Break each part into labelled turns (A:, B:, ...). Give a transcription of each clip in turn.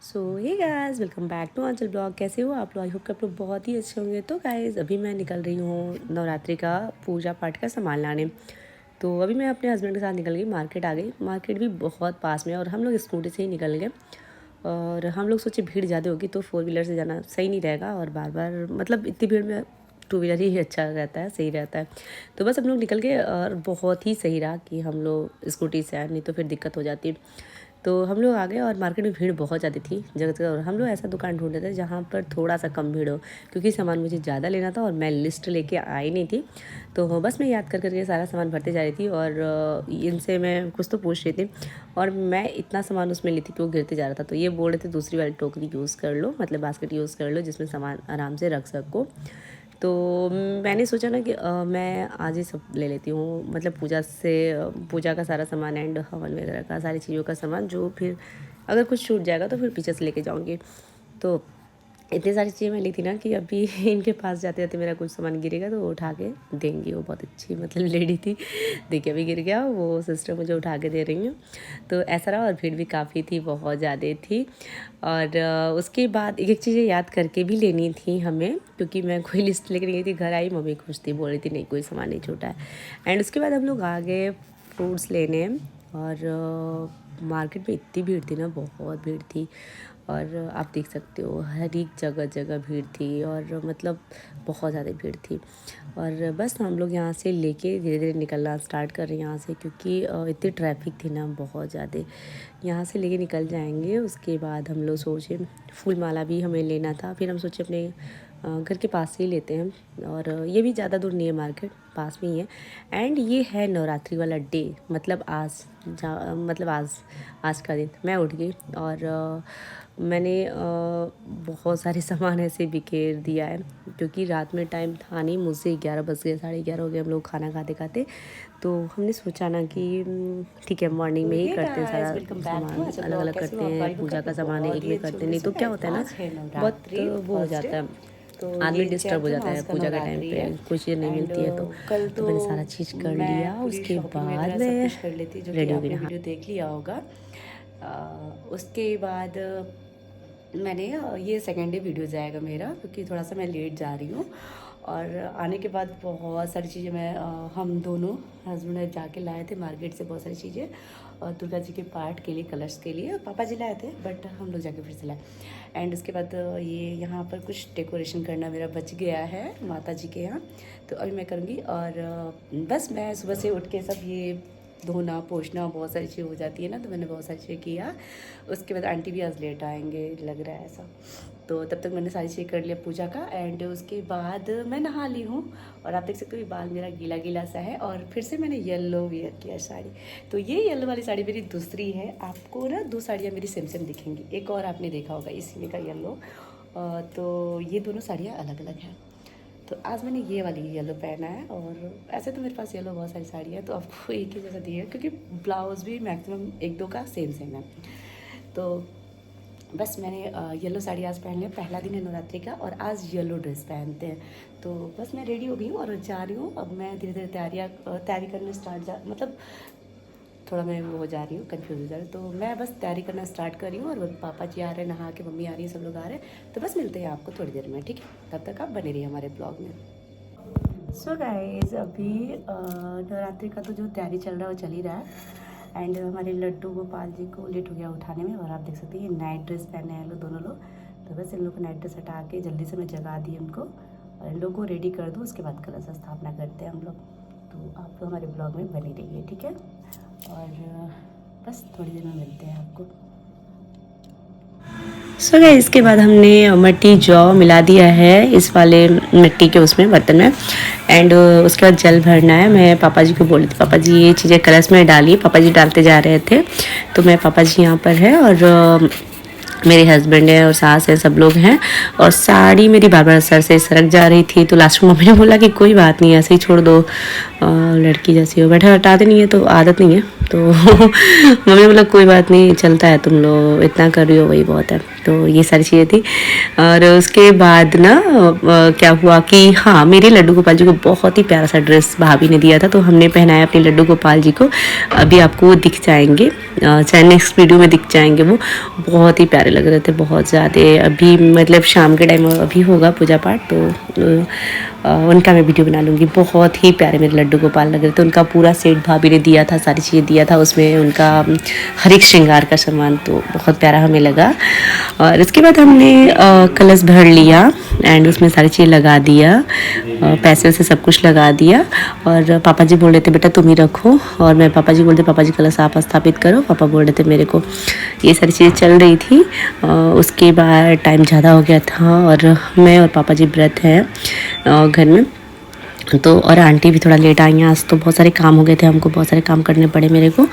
A: So hey guys, welcome back to Anchal blog. कैसे हो आप लोग? आई होप कि आप लोग बहुत ही अच्छे होंगे। तो गाइस, अभी मैं निकल रही हूँ नवरात्रि का पूजा पाठ का सामान लाने। तो अभी मैं अपने हस्बैंड के साथ निकल गई, मार्केट आ गई। मार्केट भी बहुत पास में है और हम लोग स्कूटी से ही निकल गए। और हम लोग सोचे भीड़ ज़्यादा होगी तो 4 व्हीलर से जाना सही नहीं रहेगा, और बार बार मतलब इतनी भीड़ में 2 व्हीलर ही अच्छा रहता है, सही रहता है। तो बस हम लोग निकल गए और बहुत ही सही रहा कि हम लोग स्कूटी से आए, नहीं तो फिर दिक्कत हो जाती। तो हम लोग आ गए और मार्केट में भीड़ बहुत ज़्यादा थी जगह जगह। और हम लोग ऐसा दुकान ढूंढ रहे थे जहाँ पर थोड़ा सा कम भीड़ हो, क्योंकि सामान मुझे ज़्यादा लेना था और मैं लिस्ट लेके आई नहीं थी। तो बस मैं याद कर करके सारा सामान भरते जा रही थी और इनसे मैं कुछ तो पूछ रही थी। और मैं इतना सामान उसमें ली थी कि वो गिरते जा रहा था। तो ये बोल रहे थे दूसरी वाली टोकरी यूज़ कर लो, मतलब बास्केट यूज़ कर लो जिसमें सामान आराम से रख सको। तो मैंने सोचा ना कि मैं आज ही सब ले लेती हूँ, मतलब पूजा का सारा सामान एंड हवन वगैरह का सारी चीज़ों का सामान, जो फिर अगर कुछ छूट जाएगा तो फिर पीछे से लेके जाऊँगी। तो इतनी सारी चीज़ें मैं ली थी ना कि अभी इनके पास जाते जाते मेरा कुछ सामान गिरेगा तो वो उठा के देंगी। वो बहुत अच्छी मतलब लेडी थी। देखिए अभी गिर गया, वो सिस्टर मुझे उठा के दे रही हैं। तो ऐसा रहा। और भीड़ भी काफ़ी थी, बहुत ज़्यादा थी। और उसके बाद एक एक चीज़ें याद करके भी लेनी थी हमें, क्योंकि मैं कोई लिस्ट लेकर गई थी। घर आई, मम्मी खुश थी, बोल रही थी नहीं कोई सामान नहीं छूटा है। एंड उसके बाद हम लोग आ गए फ्रूट्स लेने। और मार्केट में इतनी भीड़ थी ना, बहुत भीड़ थी। और आप देख सकते हो हर एक जगह जगह भीड़ थी, और मतलब बहुत ज़्यादा भीड़ थी। और बस हम लोग यहाँ से लेके धीरे धीरे निकलना स्टार्ट कर रहे हैं यहाँ से, क्योंकि इतनी ट्रैफिक थी ना बहुत ज़्यादा। यहाँ से लेके निकल जाएंगे। उसके बाद हम लोग सोचे फूल माला भी हमें लेना था। फिर हम सोचे अपने घर के पास से ही लेते हैं। और ये भी ज़्यादा दूर नहीं है, मार्केट पास में ही है। एंड ये है नवरात्रि वाला डे, मतलब आज का दिन मैं उठ गई और मैंने बहुत सारे सामान ऐसे बिखेर दिया है, क्योंकि रात में टाइम था नहीं। मुझसे 11 बज गए, 11:30 हो गए हम लोग खाना खाते खाते। तो हमने सोचा ना कि ठीक है मॉर्निंग में ही करते हैं, सारा सामान अलग अलग करते हैं। पूजा का सामान है एक में करते हैं, नहीं तो क्या होता है ना, बहुत वो हो जाता है, आदमी डिस्टर्ब हो जाता है पूजा के टाइम पे, कोई चीज़ नहीं मिलती है। तो मैंने सारा चीज़ कर लिया। उसके बाद मैं रेडी हो गई।
B: वीडियो देख लिया होगा। उसके बाद मैंने ये सेकेंड डे वीडियो जाएगा मेरा, क्योंकि थोड़ा सा मैं लेट जा रही हूँ। और आने के बाद बहुत सारी चीज़ें हम दोनों हस्बैंड वाइफ जाके लाए थे मार्केट से, बहुत सारी चीज़ें। और दुर्गा जी के पाठ के लिए, कलश के लिए पापा जी लाए थे, बट हम लोग जाके फिर से लाए। एंड उसके बाद ये यहाँ पर कुछ डेकोरेशन करना मेरा बच गया है माता जी के यहाँ, तो अभी मैं करूँगी। और बस मैं सुबह से उठ के सब ये धोना पोछना बहुत सारी चीज़ हो जाती है ना, तो मैंने बहुत सारी चीज़ें किया। उसके बाद आंटी भी आज लेट आएंगे लग रहा है ऐसा। तो तब तक मैंने सारी चीज़ कर लिया पूजा का। एंड उसके बाद मैं नहा ली हूँ, और आप देख सकते हो ये बाल मेरा गीला गीला सा है। और फिर से मैंने येलो वेयर किया साड़ी। तो ये येलो वाली साड़ी मेरी दूसरी है। आपको ना 2 साड़ियाँ मेरी सेम सेम दिखेंगी, एक और आपने देखा होगा इसी में का येलो। तो ये दोनों साड़ियाँ अलग अलग हैं। तो आज मैंने ये वाली येलो पहना है। और ऐसे तो मेरे पास येलो बहुत सारी साड़ी है, तो आपको एक ही जैसा दी है, क्योंकि ब्लाउज़ भी मैक्सिमम 1-2 का सेम सेम है। तो बस मैंने येलो साड़ी आज पहन लिया। पहला दिन है नवरात्रि का और आज येलो ड्रेस पहनते हैं। तो बस मैं रेडी हो गई हूँ और जा रही हूँ। अब मैं धीरे धीरे तैयारी करने मतलब थोड़ा मैं वो हो जा रही हूँ, कंफ्यूज हो जा रही हूँ। तो मैं बस तैयारी करना स्टार्ट कर रही हूँ। और पापा जी आ रहे हैं नहा के, मम्मी आ रही है, सब लोग आ रहे हैं। तो बस मिलते हैं आपको थोड़ी देर में, ठीक है? तब तक आप बने रहिए हमारे ब्लॉग में। सो गाइज, अभी नवरात्रि का तो जो तैयारी चल रहा है वो चल ही रहा है। एंड हमारे लड्डू गोपाल जी को लेट हो गया उठाने में। और आप देख सकते हैं ये नाइट ड्रेस पहने हैं लोग, दोनों लोग। तो बस इन लोग को नाइट ड्रेस हटा के जल्दी से मैं जगा दी उनको, और इन लोग को रेडी कर दूँ। उसके बाद कलश स्थापना करते हैं हम लोग। तो आप लोग हमारे ब्लॉग में बने रहिए, ठीक है? और बस थोड़ी देर में मिलते हैं आपको।
A: सो गाइस, इसके बाद हमने मट्टी जौ मिला दिया है इस वाले मिट्टी के उसमें बर्तन में। एंड उसके बाद जल भरना है। मैं पापा जी को बोली थी, पापा जी ये चीज़ें कलश में डालिए। पापा जी डालते जा रहे थे, तो मैं पापा जी यहाँ पर है और मेरे हस्बैंड है और सास है, सब लोग हैं। और साड़ी मेरी बार बार सर से सरक जा रही थी, तो लास्ट में मम्मी ने बोला कि कोई बात नहीं, ऐसे ही छोड़ दो, लड़की जैसी हो, बैठे हटाते नहीं है तो आदत नहीं है। तो मम्मी बोला कोई बात नहीं, चलता है, तुम लोग इतना कर रही हो वही बहुत है। तो ये सारी चीज़ें थी। और उसके बाद ना क्या हुआ कि हाँ, मेरे लड्डू गोपाल जी को बहुत ही प्यारा सा ड्रेस भाभी ने दिया था, तो हमने पहनाया अपने लड्डू गोपाल जी को। अभी आपको वो दिख जाएंगे, चाहे नेक्स्ट वीडियो में दिख जाएंगे। वो बहुत ही प्यारे लग रहे थे, बहुत ज़्यादा। अभी मतलब शाम के टाइम अभी होगा पूजा पाठ, तो उनका मैं वीडियो बना लूँगी। बहुत ही प्यारे मेरे लड्डू गोपाल लग रहे थे। उनका पूरा सेट भाभी ने दिया था, सारी चीज़ें दिया था उसमें, उनका हर एक श्रृंगार का सामान, तो बहुत प्यारा हमें लगा। और इसके बाद हमने कलश भर लिया एंड उसमें सारी चीज़ लगा दिया, पैसे से सब कुछ लगा दिया। और पापा जी बोल रहे थे बेटा तुम ही रखो, और मैं पापा जी बोलते पापा जी कलश आप स्थापित करो, पापा बोल रहे थे मेरे को। ये सारी चीज़ें चल रही थी। उसके बाद टाइम ज़्यादा हो गया था और मैं और पापा जी व्रत हैं घर में, तो और आंटी भी थोड़ा लेट आई हैं आज। तो बहुत सारे काम हो गए थे, हमको बहुत सारे काम करने पड़े मेरे को,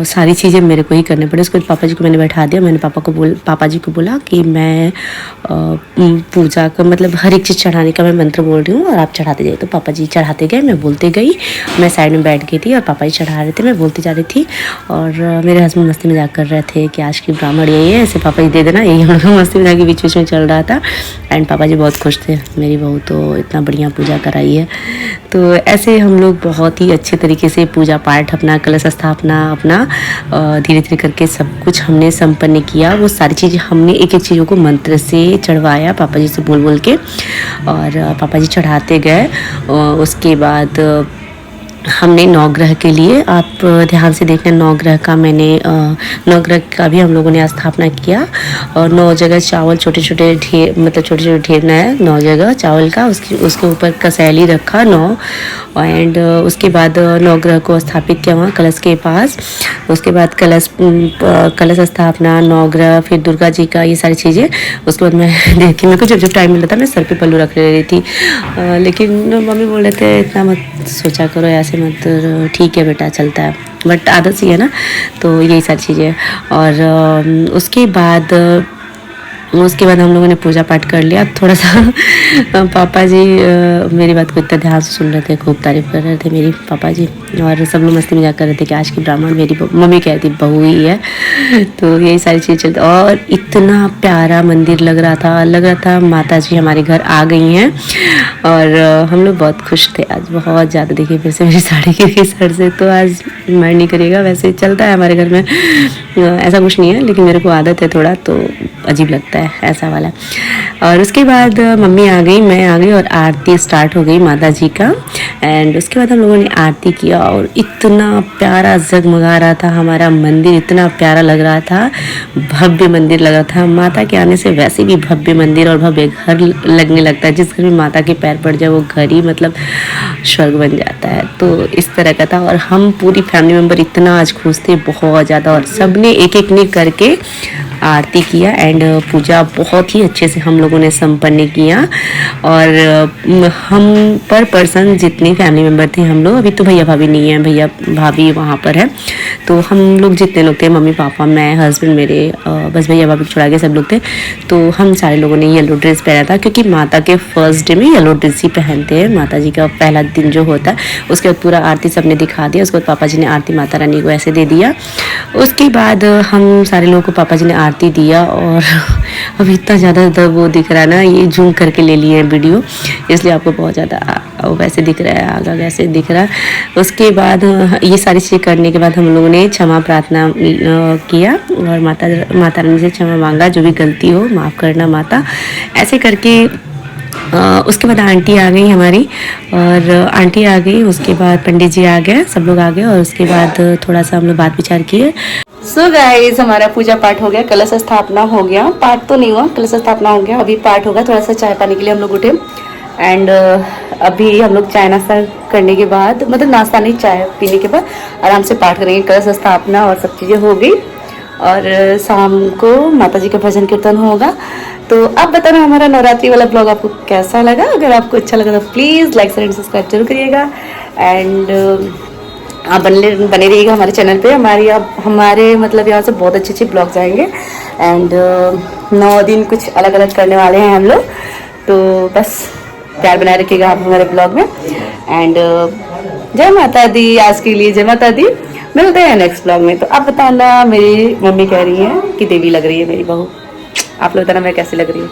A: सारी चीज़ें मेरे को ही करने पड़े। उसके बाद पापा जी को मैंने बैठा दिया। मैंने पापा जी को बोला कि मैं पूजा का मतलब हर एक चीज़ चढ़ाने का मैं मंत्र बोल रही हूँ और आप चढ़ाते जाइए। तो पापा जी चढ़ाते गए, मैं बोलते गई, मैं साइड में बैठ गई थी और पापा जी चढ़ा रहे थे, मैं बोलती जा रही थी। और मेरे हस्बैंड मस्ती मजाक कर रहे थे कि आज की ब्राह्मण यही है, ऐसे पापा जी दे देना, यही हम लोग मस्ती मजाक के बीच बीच में चल रहा था। एंड पापा जी बहुत खुश थे, मेरी बहू तो इतना बढ़िया पूजा कराई है। तो ऐसे हम लोग बहुत ही अच्छे तरीके से पूजा पाठ, अपना कलश स्थापना, अपना धीरे धीरे करके सब कुछ हमने संपन्न किया। वो सारी चीज़ें हमने एक एक चीज़ों को मंत्र से चढ़वाया पापा जी से बोल बोल के, और पापा जी चढ़ाते गए। उसके बाद हमने नवग्रह के लिए, आप ध्यान से देखना, नवग्रह का मैंने नवग्रह का भी हम लोगों ने स्थापना किया। और 9 जगह चावल छोटे छोटे ढेर, मतलब छोटे छोटे ढेर है 9 जगह चावल का, उसके ऊपर कसैली रखा 9। एंड उसके बाद नवग्रह को स्थापित किया वहाँ कलश के पास। उसके बाद कलश स्थापना, नवग्रह, फिर दुर्गा जी का, ये सारी चीज़ें। उसके बाद मैं देखी, मेरे को जब टाइम मिला था मैं सर पे पल्लू रख ले रही थी, लेकिन मम्मी बोल रहे थे इतना मत सोचा करो, ऐसे मत, ठीक है बेटा चलता है, बट आदत सी है ना। तो यही सारी चीज़ें। और उसके बाद हम लोगों ने पूजा पाठ कर लिया थोड़ा सा। पापा जी मेरी बात को इतना ध्यान से सुन रहे थे, खूब तारीफ कर रहे थे मेरी पापा जी, और सब लोग मस्ती मजाक कर रहे थे कि आज की ब्राह्मण मेरी मम्मी कहती बहू ही है। तो यही सारी चीज़ चलती। और इतना प्यारा मंदिर लग रहा था माता जी हमारे घर आ गई हैं। और हम लोग बहुत खुश थे आज, बहुत ज़्यादा। देखिए फिर से मेरी साड़ी गिर गई सर से, तो आज माइंड नहीं करिएगा, वैसे चलता है हमारे घर में, ऐसा कुछ नहीं है, लेकिन मेरे को आदत है थोड़ा, तो अजीब लगता है ऐसा वाला। और उसके बाद मम्मी आ गई, मैं आ गई, और आरती स्टार्ट हो गई माता जी का। एंड उसके बाद हम लोगों ने आरती किया, और इतना प्यारा जगमगा रहा था हमारा मंदिर, इतना प्यारा लग रहा था, भव्य मंदिर लग रहा था। माता के आने से वैसे भी भव्य मंदिर और भव्य घर लगने लगता है। जिस घर में माता के पैर पड़ जाए वो घर ही मतलब स्वर्ग बन जाता है। तो इस तरह का था, और हम पूरी फैमिली मेम्बर इतना आज खुश थे, बहुत ज़्यादा। और सब ने एक एक ने करके आरती किया एंड पूजा बहुत ही अच्छे से हम लोगों ने संपन्न किया। और हम पर पर्सन जितने फैमिली मेम्बर थे हम लोग, अभी तो भैया भाभी नहीं है, भैया भाभी वहाँ पर है, तो हम लोग जितने लोग थे, मम्मी पापा मैं हस्बैंड मेरे, बस भैया भाभी छोड़ा के सब लोग थे। तो हम सारे लोगों ने येलो ड्रेस पहना था, क्योंकि माता के फर्स्ट डे में येलो ड्रेस ही पहनते हैं, माता जी का पहला दिन जो होता है। उसके बाद पूरा आरती सबने दिखा दिया, उसके बाद पापा जी ने आरती माता रानी को ऐसे दे दिया। उसके बाद हम सारे लोगों को पापा जी ने आरती दिया। और अभी इतना ज़्यादा वो दिख रहा है ना, ये जूम करके ले लिए हैं वीडियो, इसलिए आपको बहुत ज़्यादा वैसे दिख रहा है, आगा वैसे दिख रहा है। उसके बाद ये सारी चीज़ें करने के बाद हम लोगों ने क्षमा प्रार्थना किया और माता रानी से क्षमा मांगा, जो भी गलती हो माफ़ करना माता, ऐसे करके। उसके बाद आंटी आ गई हमारी, और आंटी आ गई, उसके बाद पंडित जी आ गए, सब लोग आ गए, और उसके बाद थोड़ा सा हम लोग बात विचार किए। सो गाइस, हमारा पूजा पाठ हो गया, कलश स्थापना हो गया, पाठ तो नहीं हुआ, कलश स्थापना हो गया, अभी पाठ होगा। थोड़ा सा चाय पानी के लिए हम लोग उठे, एंड अभी हम लोग चाय नाश्ता करने के बाद, मतलब नाश्ता नहीं, चाय पीने के बाद आराम से पाठ करेंगे। कलश स्थापना और सब चीज़ें हो गई, और शाम को माता जी का भजन कीर्तन होगा। तो अब बताना हमारा नवरात्रि वाला ब्लॉग आपको कैसा लगा। अगर आपको अच्छा लगा तो please like share and subscribe जरूर करिएगा। एंड आप बने रहिएगा हमारे चैनल पे। हमारे मतलब यहाँ से बहुत अच्छे अच्छे ब्लॉग्स आएंगे। एंड 9 दिन कुछ अलग अलग करने वाले हैं हम लोग, तो बस प्यार बनाए रखिएगा आप हमारे ब्लॉग में। एंड
B: जय माता दी। आज के लिए जय माता दी। मिलते हैं नेक्स्ट ब्लॉग में। तो आप बताना, मेरी मम्मी कह रही है कि देवी लग रही है मेरी बहू। आप लोग बताना मैं कैसी लग रही हूँ।